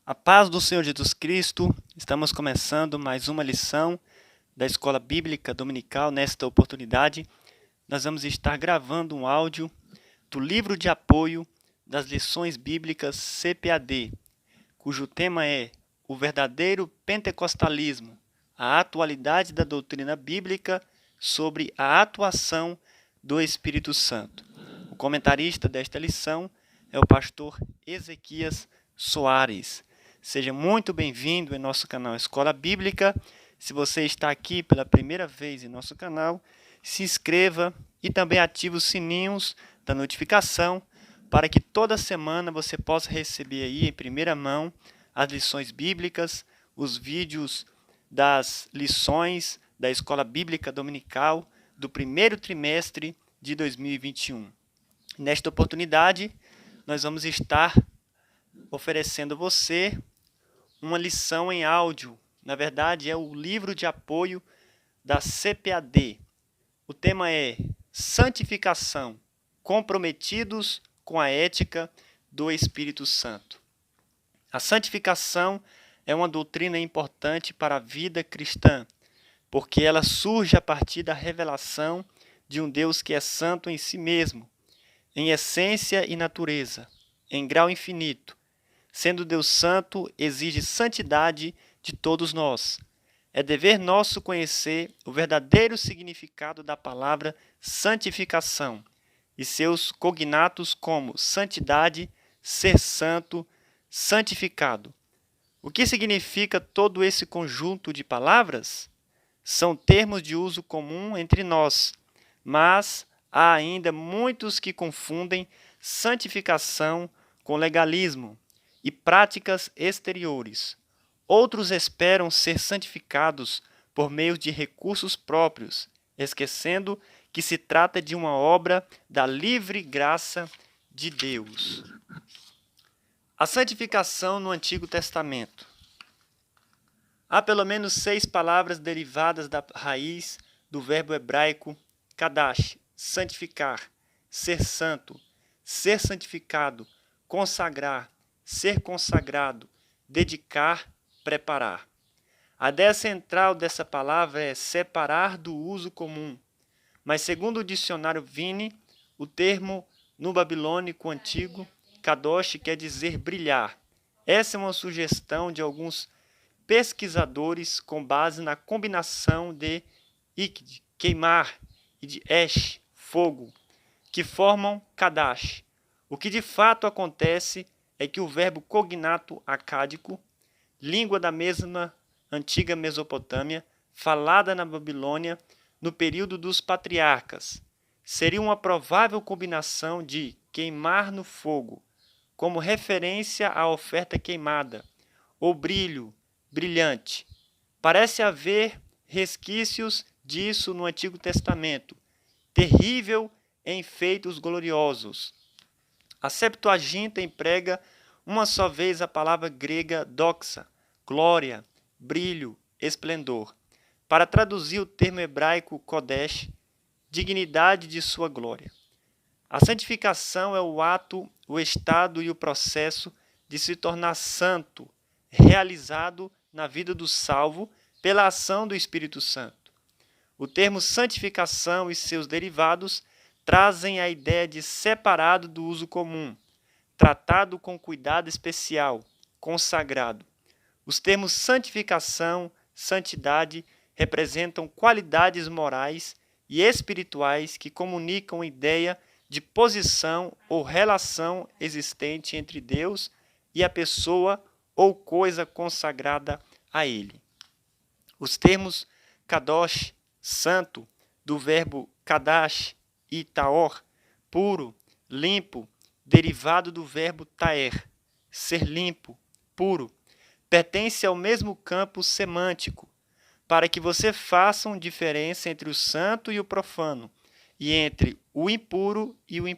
A paz do Senhor Jesus Cristo, estamos começando mais uma lição da Escola Bíblica Dominical. Nesta oportunidade, nós vamos estar gravando um áudio do livro de apoio das lições bíblicas CPAD, cujo tema é O Verdadeiro Pentecostalismo, a atualidade da doutrina bíblica sobre a atuação do Espírito Santo. O comentarista desta lição é o pastor Ezequias Soares. Seja muito bem-vindo em nosso canal Escola Bíblica. Se você está aqui pela primeira vez em nosso canal, se inscreva e também ative os sininhos da notificação para que toda semana você possa receber aí em primeira mão as lições bíblicas, os vídeos das lições da Escola Bíblica Dominical do primeiro trimestre de 2021. Nesta oportunidade, nós vamos estar oferecendo a você uma lição em áudio. Na verdade, é o livro de apoio da CPAD. O tema é Santificação, comprometidos com a ética do Espírito Santo. A santificação é uma doutrina importante para a vida cristã, porque ela surge a partir da revelação de um Deus que é santo em si mesmo, em essência e natureza, em grau infinito. Sendo Deus santo, exige santidade de todos nós. É dever nosso conhecer o verdadeiro significado da palavra santificação e seus cognatos como santidade, ser santo, santificado. O que significa todo esse conjunto de palavras? São termos de uso comum entre nós, mas há ainda muitos que confundem santificação com legalismo e práticas exteriores. Outros esperam ser santificados por meio de recursos próprios, esquecendo que se trata de uma obra da livre graça de Deus. A santificação no Antigo Testamento. Há pelo menos 6 palavras derivadas da raiz do verbo hebraico kadash, santificar, ser santo, ser santificado, consagrar, ser consagrado, dedicar, preparar. A ideia central dessa palavra é separar do uso comum, mas segundo o dicionário Vini, o termo no babilônico antigo, kadosh, quer dizer brilhar. Essa é uma sugestão de alguns pesquisadores com base na combinação de ikd, queimar, e de esh, fogo, que formam kadash. O que de fato acontece é que o verbo cognato acádico, língua da mesma antiga Mesopotâmia, falada na Babilônia no período dos patriarcas, seria uma provável combinação de queimar no fogo, como referência à oferta queimada, ou brilho, brilhante. Parece haver resquícios disso no Antigo Testamento, terrível em feitos gloriosos. A Septuaginta emprega uma só vez a palavra grega doxa, glória, brilho, esplendor, para traduzir o termo hebraico kodesh, dignidade de sua glória. A santificação é o ato, o estado e o processo de se tornar santo, realizado na vida do salvo pela ação do Espírito Santo. O termo santificação e seus derivados trazem a ideia de separado do uso comum, tratado com cuidado especial, consagrado. Os termos santificação, santidade representam qualidades morais e espirituais que comunicam a ideia de posição ou relação existente entre Deus e a pessoa ou coisa consagrada a Ele. Os termos kadosh, santo, do verbo kadash, e taor, puro, limpo, derivado do verbo taer, ser limpo, puro, pertence ao mesmo campo semântico, para que você façam diferença entre o santo e o profano, e entre o impuro e o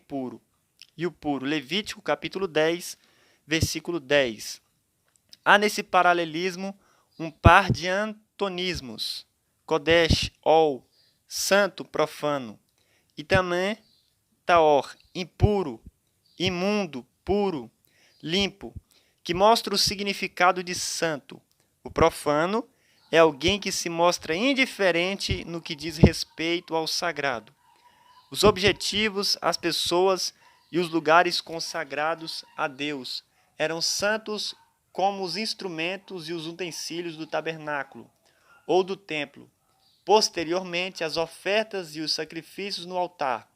puro. Levítico capítulo 10, versículo 10. Há nesse paralelismo um par de antonismos, kodesh, ol, santo, profano, e também taor, impuro, imundo, puro, limpo, que mostra o significado de santo. O profano é alguém que se mostra indiferente no que diz respeito ao sagrado. Os objetivos, as pessoas e os lugares consagrados a Deus eram santos como os instrumentos e os utensílios do tabernáculo ou do templo. Posteriormente, as ofertas e os sacrifícios no altar,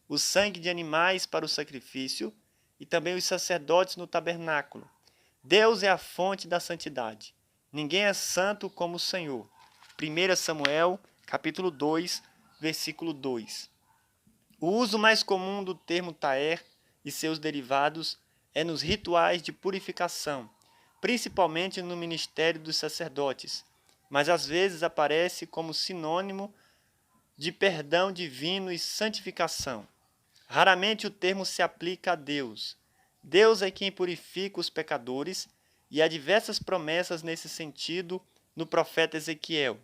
o sangue de animais para o sacrifício e também os sacerdotes no tabernáculo. Deus é a fonte da santidade. Ninguém é santo como o Senhor. 1 Samuel, capítulo 2, versículo 2. O uso mais comum do termo taer e seus derivados é nos rituais de purificação, principalmente no ministério dos sacerdotes, mas às vezes aparece como sinônimo de perdão divino e santificação. Raramente o termo se aplica a Deus. Deus é quem purifica os pecadores e há diversas promessas nesse sentido no profeta Ezequiel.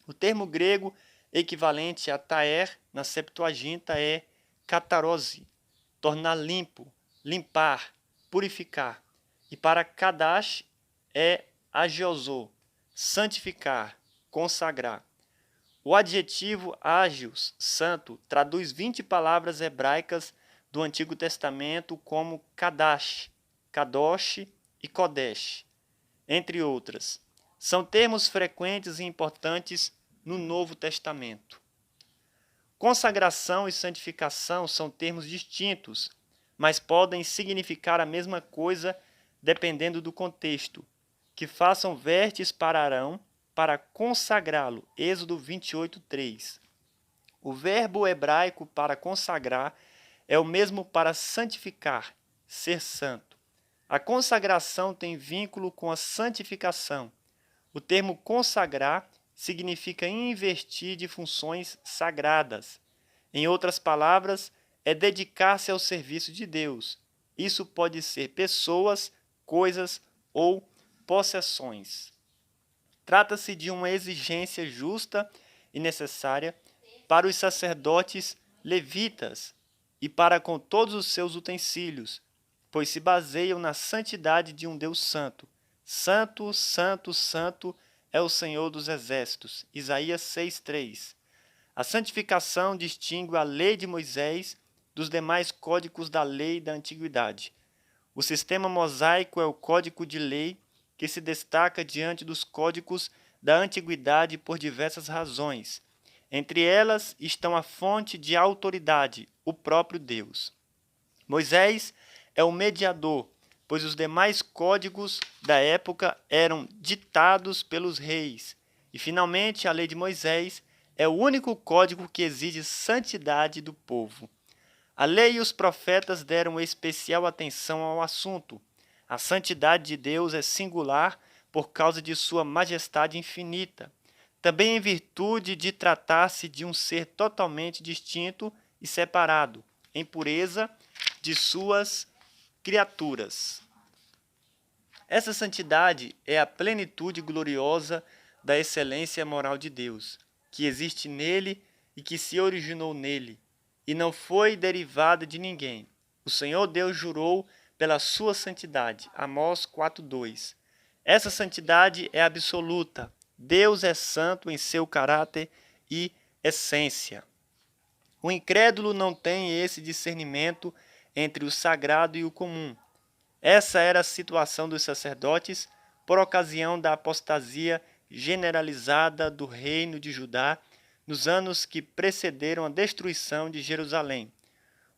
O termo grego equivalente a taer na Septuaginta é katarose, tornar limpo, limpar, purificar. E para kadash é agiosô, santificar, consagrar. O adjetivo ágios, santo, traduz 20 palavras hebraicas do Antigo Testamento como kadash, kadosh e kodesh, entre outras. São termos frequentes e importantes no Novo Testamento. Consagração e santificação são termos distintos, mas podem significar a mesma coisa dependendo do contexto. Que façam vestes para Arão para consagrá-lo. Êxodo 28:3. O verbo hebraico para consagrar é o mesmo para santificar, ser santo. A consagração tem vínculo com a santificação. O termo consagrar significa investir de funções sagradas. Em outras palavras, é dedicar-se ao serviço de Deus. Isso pode ser pessoas, coisas ou possessões. Trata-se de uma exigência justa e necessária para os sacerdotes levitas e para com todos os seus utensílios, pois se baseiam na santidade de um Deus santo. Santo, santo, santo é o Senhor dos exércitos. Isaías 6:3. A santificação distingue a lei de Moisés dos demais códigos da lei da antiguidade. O sistema mosaico é o código de lei que se destaca diante dos códigos da antiguidade por diversas razões. Entre elas estão a fonte de autoridade, o próprio Deus. Moisés é o mediador, pois os demais códigos da época eram ditados pelos reis. E, finalmente, a lei de Moisés é o único código que exige santidade do povo. A lei e os profetas deram especial atenção ao assunto. A santidade de Deus é singular por causa de sua majestade infinita. Também em virtude de tratar-se de um ser totalmente distinto e separado, em pureza de suas criaturas. Essa santidade é a plenitude gloriosa da excelência moral de Deus, que existe nele e que se originou nele, e não foi derivada de ninguém. O Senhor Deus jurou pela sua santidade. Amós 4:2. Essa santidade é absoluta. Deus é santo em seu caráter e essência. O incrédulo não tem esse discernimento entre o sagrado e o comum. Essa era a situação dos sacerdotes por ocasião da apostasia generalizada do reino de Judá nos anos que precederam a destruição de Jerusalém.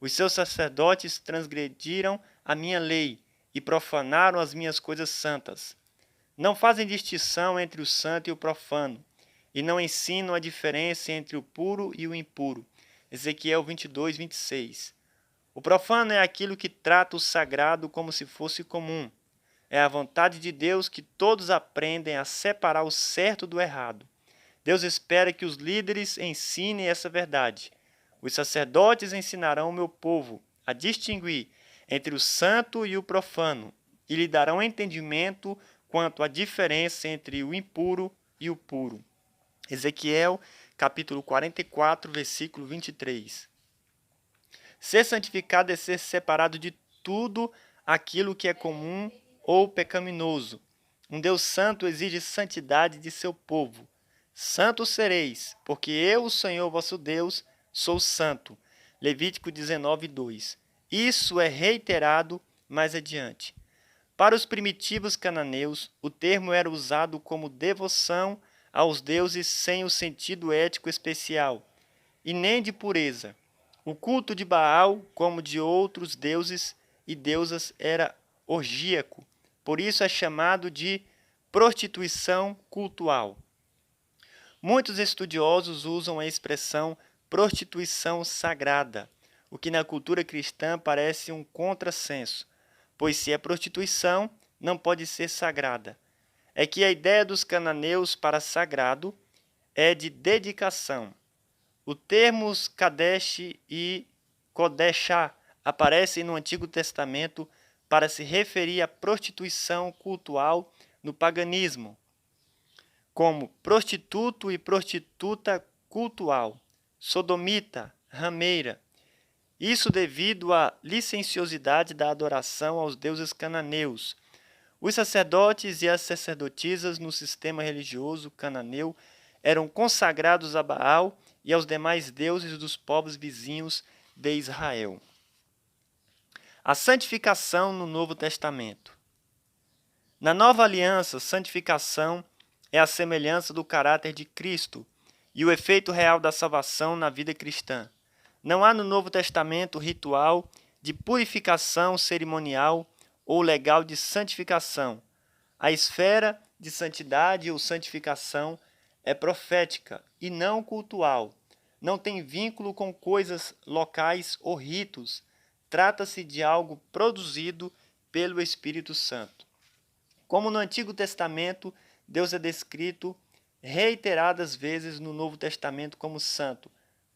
Os seus sacerdotes transgrediram a minha lei e profanaram as minhas coisas santas. Não fazem distinção entre o santo e o profano, e não ensinam a diferença entre o puro e o impuro. Ezequiel 22:26. O profano é aquilo que trata o sagrado como se fosse comum. É a vontade de Deus que todos aprendem a separar o certo do errado. Deus espera que os líderes ensinem essa verdade. Os sacerdotes ensinarão o meu povo a distinguir entre o santo e o profano e lhe darão entendimento quanto à diferença entre o impuro e o puro. Ezequiel, capítulo 44, versículo 23. Ser santificado é ser separado de tudo aquilo que é comum ou pecaminoso. Um Deus santo exige santidade de seu povo. Santos sereis, porque eu, o Senhor vosso Deus, sou santo. Levítico 19:2. Isso é reiterado mais adiante. Para os primitivos cananeus, o termo era usado como devoção aos deuses sem o sentido ético especial, e nem de pureza. O culto de Baal, como de outros deuses e deusas, era orgíaco, por isso é chamado de prostituição cultual. Muitos estudiosos usam a expressão prostituição sagrada, o que na cultura cristã parece um contrassenso, pois se é prostituição, não pode ser sagrada. É que a ideia dos cananeus para sagrado é de dedicação. Os termos Kadesh e Kodeshá aparecem no Antigo Testamento para se referir à prostituição cultual no paganismo, como prostituto e prostituta cultual, sodomita, rameira. Isso devido à licenciosidade da adoração aos deuses cananeus. Os sacerdotes e as sacerdotisas no sistema religioso cananeu eram consagrados a Baal e aos demais deuses dos povos vizinhos de Israel. A santificação no Novo Testamento. Na Nova Aliança, santificação é a semelhança do caráter de Cristo e o efeito real da salvação na vida cristã. Não há no Novo Testamento ritual de purificação cerimonial ou legal de santificação. A esfera de santidade ou santificação é profética e não cultual. Não tem vínculo com coisas locais ou ritos. Trata-se de algo produzido pelo Espírito Santo. Como no Antigo Testamento, Deus é descrito reiteradas vezes no Novo Testamento como santo.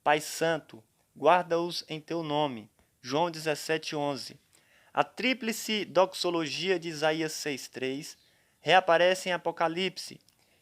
Pai santo, guarda-os em teu nome. João 17:11. A tríplice doxologia de Isaías 6:3 reaparece em Apocalipse,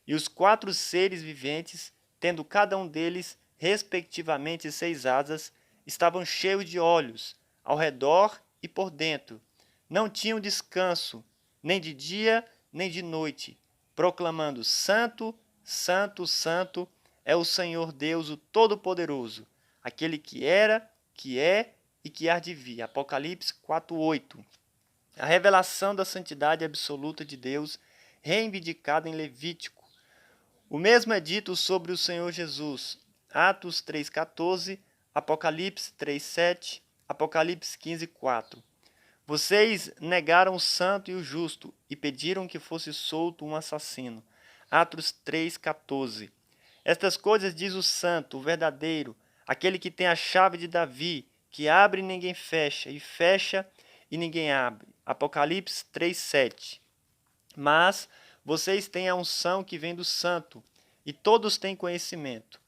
e os 4 seres viventes, tendo cada um deles, respectivamente, 6 asas, estavam cheios de olhos, ao redor e por dentro. Não tinham descanso, nem de dia, nem de noite, proclamando: Santo, Santo, Santo é o Senhor Deus, o Todo-Poderoso, aquele que era, que é e que há de vir. Apocalipse 4:8. A revelação da santidade absoluta de Deus, reivindicada em Levítico. O mesmo é dito sobre o Senhor Jesus. Atos 3:14, Apocalipse 3:7, Apocalipse 15:4. Vocês negaram o santo e o justo e pediram que fosse solto um assassino. Atos 3:14. Estas coisas diz o santo, o verdadeiro, aquele que tem a chave de Davi, que abre e ninguém fecha, e fecha e ninguém abre. Apocalipse 3:7. Mas vocês têm a unção que vem do santo, e todos têm conhecimento.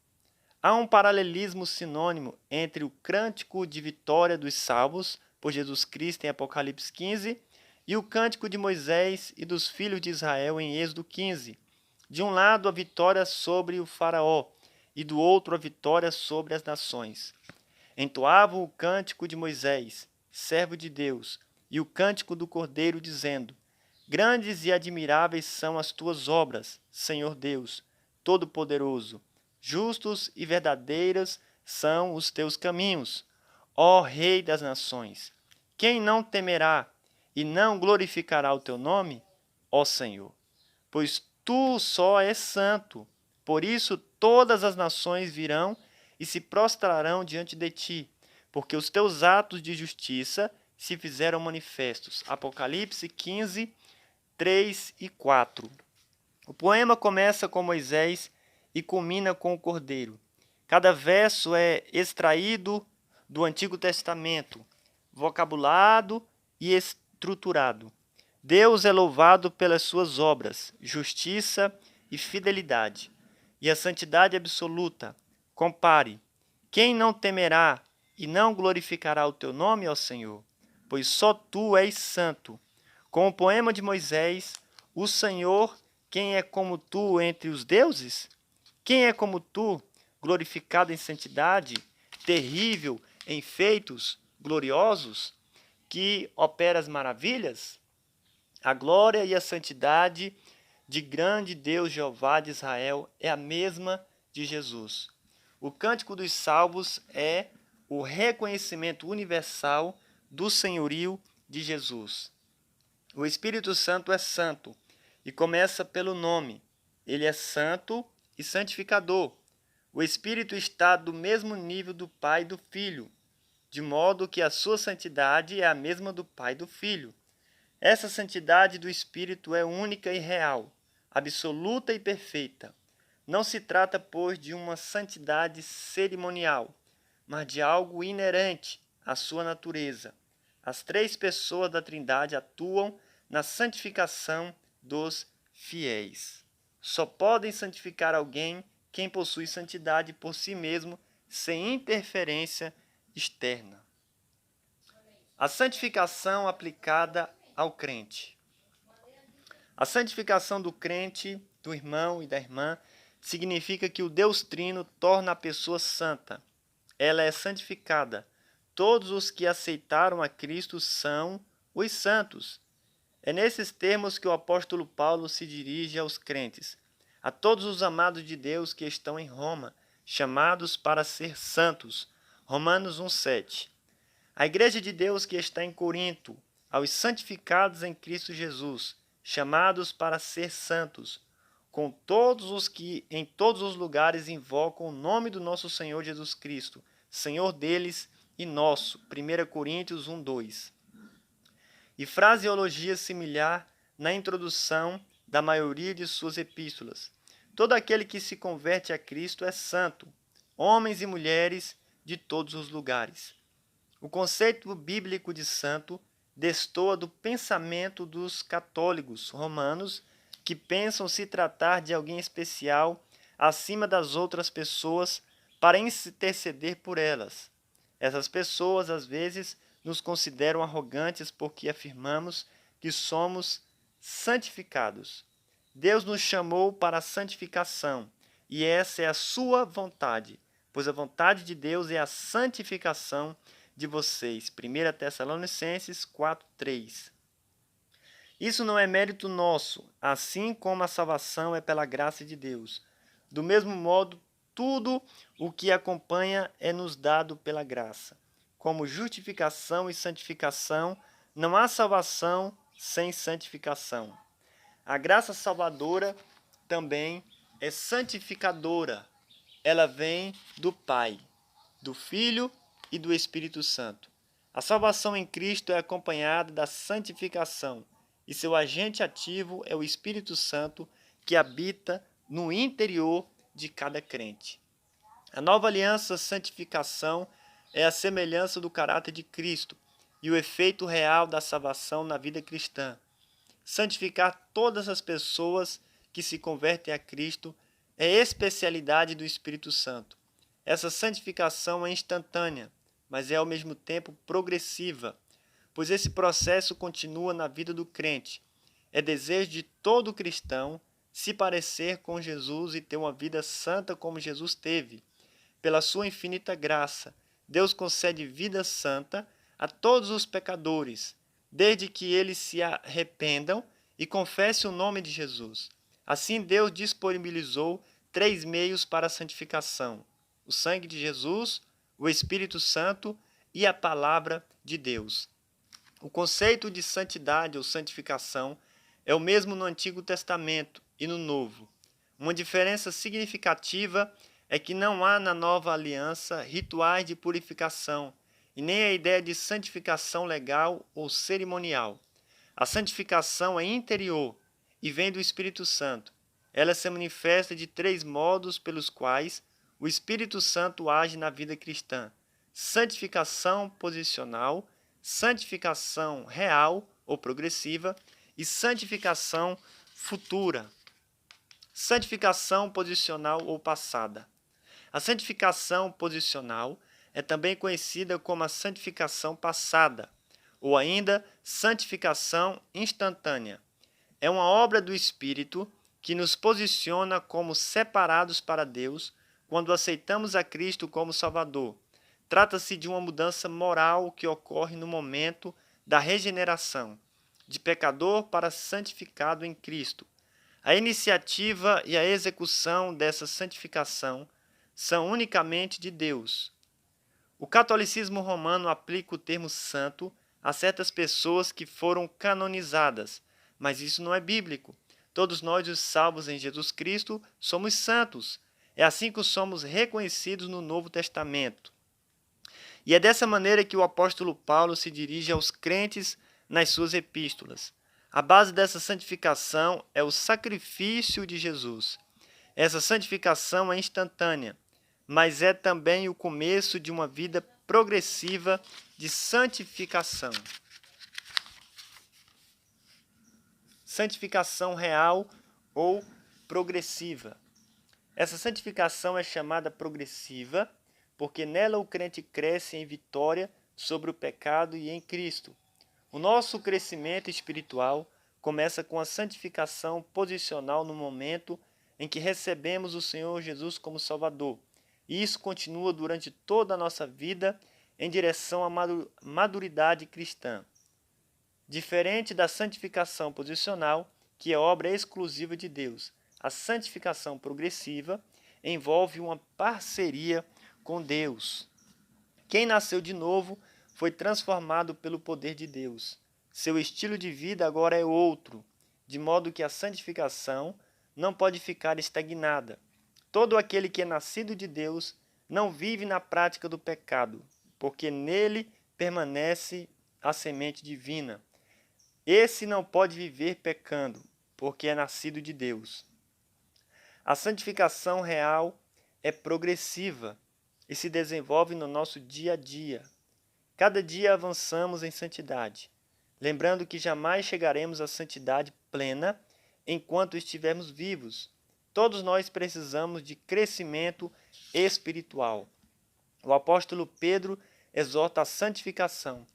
Há um paralelismo sinônimo entre o cântico de vitória dos salvos por Jesus Cristo em Apocalipse 15 e o cântico de Moisés e dos filhos de Israel em Êxodo 15. De um lado, a vitória sobre o faraó, e do outro, a vitória sobre as nações. Entoavam o cântico de Moisés, servo de Deus, e o cântico do Cordeiro, dizendo: Grandes e admiráveis são as tuas obras, Senhor Deus, Todo-Poderoso. Justos e verdadeiros são os teus caminhos, ó Rei das nações. Quem não temerá e não glorificará o teu nome, ó Senhor? Pois tu só és santo. Por isso todas as nações virão e se prostrarão diante de ti, porque os teus atos de justiça se fizeram manifestos. Apocalipse 15, 3 e 4. O poema começa com Moisés e culmina com o Cordeiro. Cada verso é extraído do Antigo Testamento, vocabulado e estruturado. Deus é louvado pelas suas obras, justiça e fidelidade, e a santidade absoluta. Compare: quem não temerá e não glorificará o teu nome, ó Senhor? Pois só tu és santo. Com o poema de Moisés, o Senhor, quem é como tu entre os deuses? Quem é como tu, glorificado em santidade, terrível em feitos gloriosos, que opera as maravilhas? A glória e a santidade de grande Deus Jeová de Israel é a mesma de Jesus. O Cântico dos Salmos é o reconhecimento universal do senhorio de Jesus. O Espírito Santo é santo e começa pelo nome. Ele é santo e santificador. O Espírito está do mesmo nível do Pai e do Filho, de modo que a sua santidade é a mesma do Pai e do Filho. Essa santidade do Espírito é única e real, absoluta e perfeita. Não se trata, pois, de uma santidade cerimonial, mas de algo inerente à sua natureza. As três pessoas da Trindade atuam na santificação dos fiéis. Só podem santificar alguém quem possui santidade por si mesmo, sem interferência externa. A santificação aplicada ao crente. A santificação do crente, do irmão e da irmã, significa que o Deus Trino torna a pessoa santa. Ela é santificada. Todos os que aceitaram a Cristo são os santos. É nesses termos que o apóstolo Paulo se dirige aos crentes, a todos os amados de Deus que estão em Roma, chamados para ser santos. Romanos 1,7. A igreja de Deus que está em Corinto, aos santificados em Cristo Jesus, chamados para ser santos, com todos os que em todos os lugares invocam o nome do nosso Senhor Jesus Cristo, Senhor deles e nosso. 1 Coríntios 1:2. E fraseologia similar na introdução da maioria de suas epístolas. Todo aquele que se converte a Cristo é santo, homens e mulheres de todos os lugares. O conceito bíblico de santo destoa do pensamento dos católicos romanos, que pensam se tratar de alguém especial acima das outras pessoas para interceder por elas. Essas pessoas, às vezes, nos consideram arrogantes porque afirmamos que somos santificados. Deus nos chamou para a santificação, e essa é a sua vontade, pois a vontade de Deus é a santificação de vocês. 1 Tessalonicenses 4:3. Isso não é mérito nosso, assim como a salvação é pela graça de Deus. Do mesmo modo, tudo o que acompanha é nos dado pela graça. Como justificação e santificação, não há salvação sem santificação. A graça salvadora também é santificadora. Ela vem do Pai, do Filho e do Espírito Santo. A salvação em Cristo é acompanhada da santificação, e seu agente ativo é o Espírito Santo, que habita no interior de cada crente. A nova aliança santificação é a semelhança do caráter de Cristo e o efeito real da salvação na vida cristã. Santificar todas as pessoas que se convertem a Cristo é especialidade do Espírito Santo. Essa santificação é instantânea, mas é ao mesmo tempo progressiva, pois esse processo continua na vida do crente. É desejo de todo cristão se parecer com Jesus e ter uma vida santa como Jesus teve. Pela sua infinita graça, Deus concede vida santa a todos os pecadores, desde que eles se arrependam e confessem o nome de Jesus. Assim, Deus disponibilizou 3 meios para a santificação: o sangue de Jesus, o Espírito Santo e a palavra de Deus. O conceito de santidade ou santificação é o mesmo no Antigo Testamento e no Novo. Uma diferença significativa é que não há na nova aliança rituais de purificação e nem a ideia de santificação legal ou cerimonial. A santificação é interior e vem do Espírito Santo. Ela se manifesta de 3 modos pelos quais o Espírito Santo age na vida cristã: santificação posicional, santificação real ou progressiva e santificação futura. Santificação posicional ou passada. A santificação posicional é também conhecida como a santificação passada, ou ainda santificação instantânea. É uma obra do Espírito que nos posiciona como separados para Deus quando aceitamos a Cristo como Salvador. Trata-se de uma mudança moral que ocorre no momento da regeneração. de pecador para santificado em Cristo. A iniciativa e a execução dessa santificação são unicamente de Deus. O catolicismo romano aplica o termo santo a certas pessoas que foram canonizadas, mas isso não é bíblico. Todos nós, os salvos em Jesus Cristo, somos santos. É assim que somos reconhecidos no Novo Testamento. E é dessa maneira que o apóstolo Paulo se dirige aos crentes nas suas epístolas. A base dessa santificação é o sacrifício de Jesus. Essa santificação é instantânea, mas é também o começo de uma vida progressiva de santificação. Santificação real ou progressiva. Essa santificação é chamada progressiva porque nela o crente cresce em vitória sobre o pecado e em Cristo. O nosso crescimento espiritual começa com a santificação posicional no momento em que recebemos o Senhor Jesus como Salvador. E isso continua durante toda a nossa vida em direção à maturidade cristã. Diferente da santificação posicional, que é obra exclusiva de Deus, a santificação progressiva envolve uma parceria com Deus. Quem nasceu de novo foi transformado pelo poder de Deus. Seu estilo de vida agora é outro, de modo que a santificação não pode ficar estagnada. Todo aquele que é nascido de Deus não vive na prática do pecado, porque nele permanece a semente divina. Esse não pode viver pecando, porque é nascido de Deus. A santificação real é progressiva e se desenvolve no nosso dia a dia. Cada dia avançamos em santidade, lembrando que jamais chegaremos à santidade plena enquanto estivermos vivos. Todos nós precisamos de crescimento espiritual. O apóstolo Pedro exorta a santificação.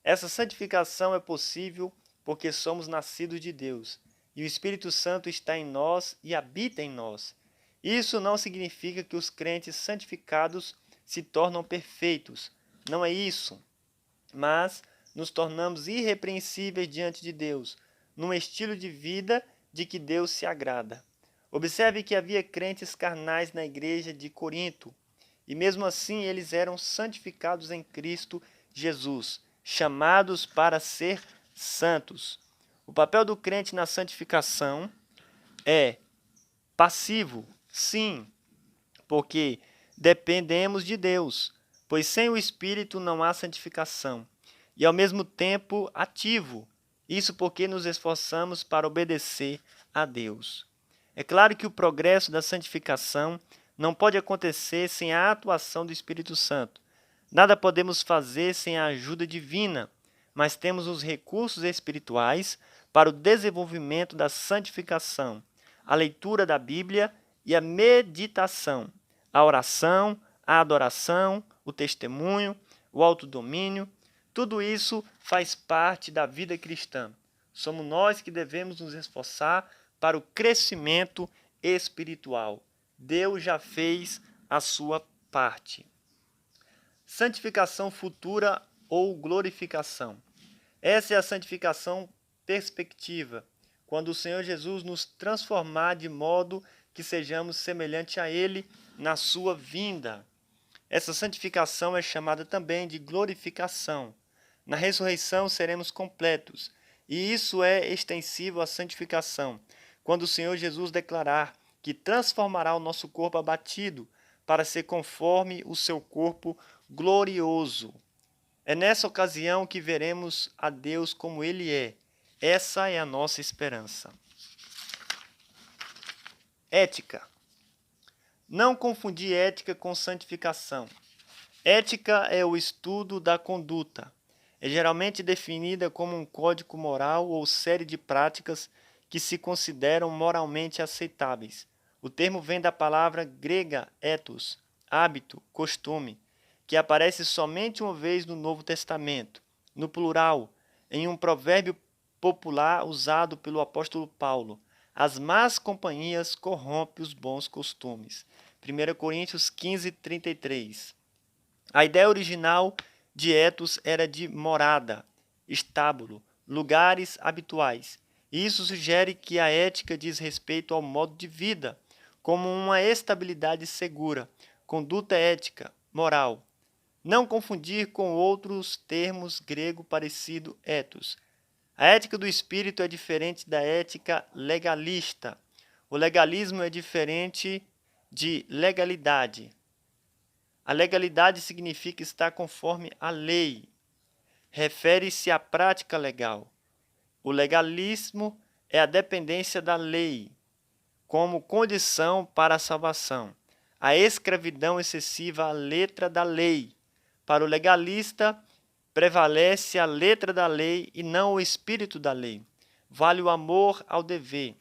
Essa santificação é possível porque somos nascidos de Deus, e o Espírito Santo está em nós e habita em nós. Isso não significa que os crentes santificados se tornam perfeitos. Não é isso. Mas nos tornamos irrepreensíveis diante de Deus, num estilo de vida de que Deus se agrada. Observe que havia crentes carnais na igreja de Corinto, e mesmo assim eles eram santificados em Cristo Jesus, chamados para ser santos. O papel do crente na santificação é passivo, sim, porque dependemos de Deus, pois sem o Espírito não há santificação, e ao mesmo tempo ativo, isso porque nos esforçamos para obedecer a Deus. É claro que o progresso da santificação não pode acontecer sem a atuação do Espírito Santo. Nada podemos fazer sem a ajuda divina, mas temos os recursos espirituais para o desenvolvimento da santificação, a leitura da Bíblia e a meditação, a oração, a adoração, o testemunho, o autodomínio. Tudo isso faz parte da vida cristã. Somos nós que devemos nos esforçar para o crescimento espiritual. Deus já fez a sua parte. Santificação futura ou glorificação. Essa é a santificação perspectiva, quando o Senhor Jesus nos transformar de modo que sejamos semelhantes a Ele na sua vinda. Essa santificação é chamada também de glorificação. Na ressurreição seremos completos, e isso é extensivo à santificação, quando o Senhor Jesus declarar que transformará o nosso corpo abatido para ser conforme o seu corpo glorioso. É nessa ocasião que veremos a Deus como Ele é. Essa é a nossa esperança. Ética. Não confundir ética com santificação. Ética é o estudo da conduta. É geralmente definida como um código moral ou série de práticas que se consideram moralmente aceitáveis. O termo vem da palavra grega ethos, hábito, costume, que aparece somente uma vez no Novo Testamento, no plural, em um provérbio popular usado pelo apóstolo Paulo. As más companhias corrompem os bons costumes. 1 Coríntios 15, 33. A ideia original de ethos era de morada, estábulo, lugares habituais. Isso sugere que a ética diz respeito ao modo de vida, como uma estabilidade segura, conduta ética, moral. Não confundir com outros termos grego parecido ethos. A ética do espírito é diferente da ética legalista. O legalismo é diferente de legalidade. A legalidade significa estar conforme a lei. Refere-se à prática legal. O legalismo é a dependência da lei como condição para a salvação. A escravidão excessiva à letra da lei. Para o legalista, prevalece a letra da lei e não o espírito da lei. Vale o amor ao dever.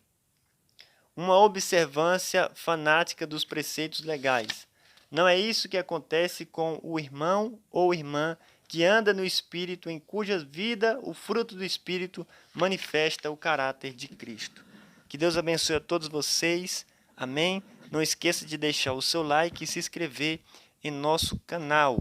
Uma observância fanática dos preceitos legais. Não é isso que acontece com o irmão ou irmã que anda no Espírito, em cuja vida o fruto do Espírito manifesta o caráter de Cristo. Que Deus abençoe a todos vocês. Amém. Não esqueça de deixar o seu like e se inscrever em nosso canal.